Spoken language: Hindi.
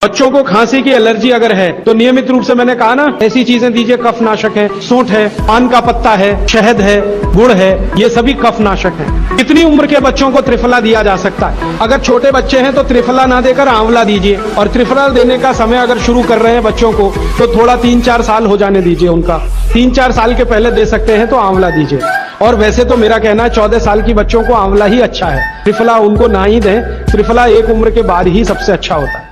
बच्चों को खांसी की एलर्जी अगर है तो नियमित रूप से मैंने कहा ना, ऐसी चीजें दीजिए, कफनाशक है, सूंठ है, पान का पत्ता है, शहद है, गुड़ है, ये सभी कफनाशक हैं। कितनी उम्र के बच्चों को त्रिफला दिया जा सकता है? अगर छोटे बच्चे हैं तो त्रिफला ना देकर आंवला दीजिए, और त्रिफला देने का समय अगर शुरू कर रहे हैं बच्चों को तो थोड़ा 3-4 साल हो जाने दीजिए उनका। 3-4 साल के पहले दे सकते हैं तो आंवला दीजिए। और वैसे तो मेरा कहना है 14 साल की बच्चों को आंवला ही अच्छा है, त्रिफला उनको ना ही दें। त्रिफला एक उम्र के बाद ही सबसे अच्छा होता है।